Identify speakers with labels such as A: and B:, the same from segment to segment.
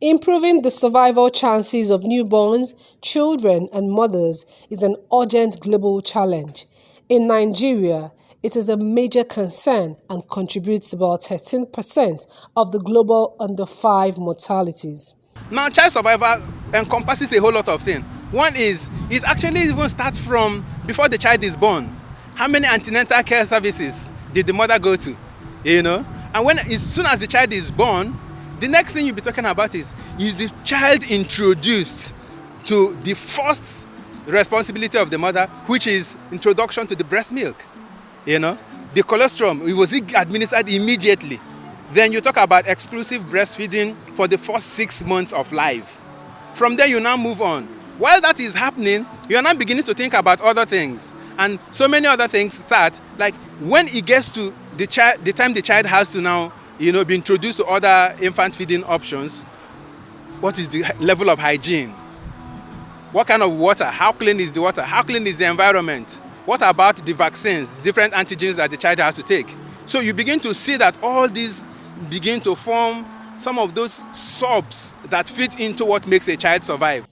A: Improving the survival chances of newborns, children, and mothers is an urgent global challenge. In Nigeria, it is a major concern and contributes about 13% of the global under-5 mortalities.
B: Now, child survival encompasses a whole lot of things. One is, it actually even starts from before the child is born. How many antenatal care services did the mother go to? And as soon as the child is born, the next thing you'll be talking about is the child introduced to the first responsibility of the mother, which is introduction to the breast milk. The colostrum, it was administered immediately. Then you talk about exclusive breastfeeding for the first 6 months of life. From there, you now move on. While that is happening, you are now beginning to think about other things. And so many other things start, like when it gets to the time the child has to now be introduced to other infant feeding options. What is the level of hygiene? What kind of water? How clean is the water? How clean is the environment? What about the vaccines, different antigens that the child has to take? So you begin to see that all these begin to form some of those subs that fit into what makes a child survive.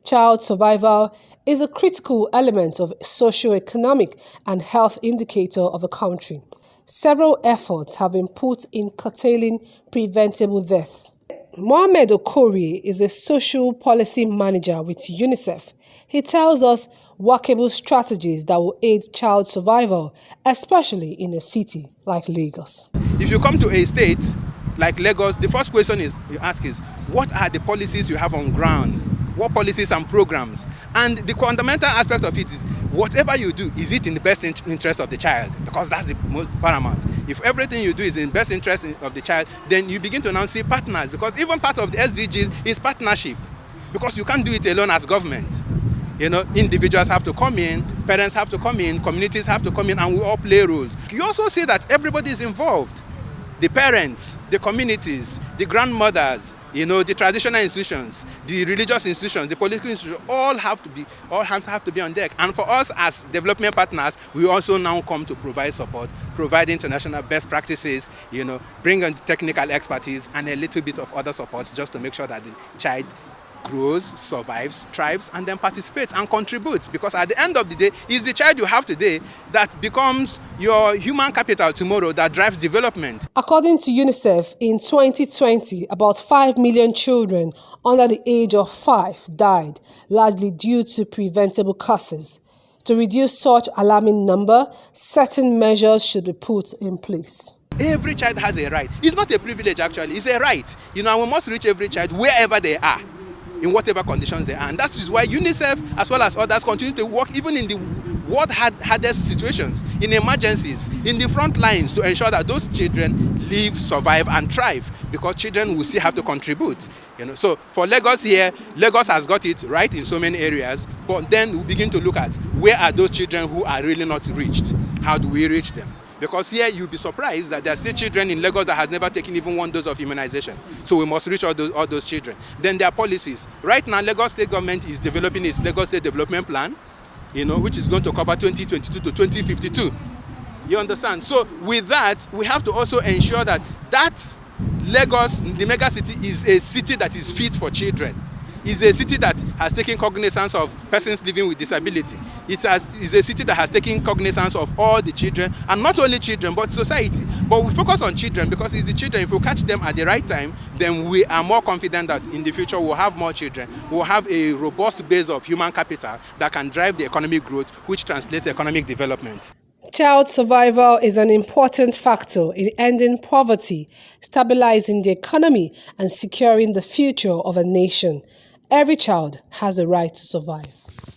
A: Child survival is a critical element of socio-economic and health indicator of a country. Several efforts have been put in curtailing preventable death. Mohammed Okorie is a social policy manager with UNICEF. He tells us workable strategies that will aid child survival, especially in a city like Lagos.
B: If you come to a state like Lagos, the first question you ask is, what are the policies you have on ground? What policies and programs? And the fundamental aspect of it is, whatever you do, is it in the best interest of the child? Because that's the most paramount. If everything you do is in the best interest of the child, then you begin to now see partners, because even part of the SDGs is partnership, because you can't do it alone as government. Individuals have to come in, parents have to come in, communities have to come in, and we all play roles. You also see that everybody is involved. The parents, the communities, the grandmothers, the traditional institutions, the religious institutions, the political institutions, all hands have to be on deck. And for us as development partners, we also now come to provide support, provide international best practices, bring on technical expertise and a little bit of other supports just to make sure that the child grows, survives, thrives, and then participates and contributes. Because at the end of the day, it's the child you have today that becomes your human capital tomorrow that drives development.
A: According to UNICEF, in 2020, about 5 million children under the age of 5 died, largely due to preventable causes. To reduce such alarming number, certain measures should be put in place.
B: Every child has a right. It's not a privilege, actually. It's a right. And we must reach every child wherever they are, in whatever conditions they are. And that is why UNICEF, as well as others, continue to work even in the world hardest situations, in emergencies, in the front lines, to ensure that those children live, survive, and thrive, because children will still have to contribute. So for Lagos here, Lagos has got it right in so many areas, but then we begin to look at where are those children who are really not reached. How do we reach them? Because here you'll be surprised that there are still children in Lagos that has never taken even one dose of immunization. So we must reach all those children. Then there are policies. Right now, Lagos State government is developing its Lagos State Development Plan, which is going to cover 2022 to 2052. You understand? So with that, we have to also ensure that Lagos, the mega city, is a city that is fit for children. Is a city that has taken cognizance of persons living with disability. Is a city that has taken cognizance of all the children, and not only children, but society. But we focus on children because it's the children. If we catch them at the right time, then we are more confident that in the future we'll have more children. We'll have a robust base of human capital that can drive the economic growth, which translates economic development.
A: Child survival is an important factor in ending poverty, stabilizing the economy, and securing the future of a nation. Every child has a right to survive.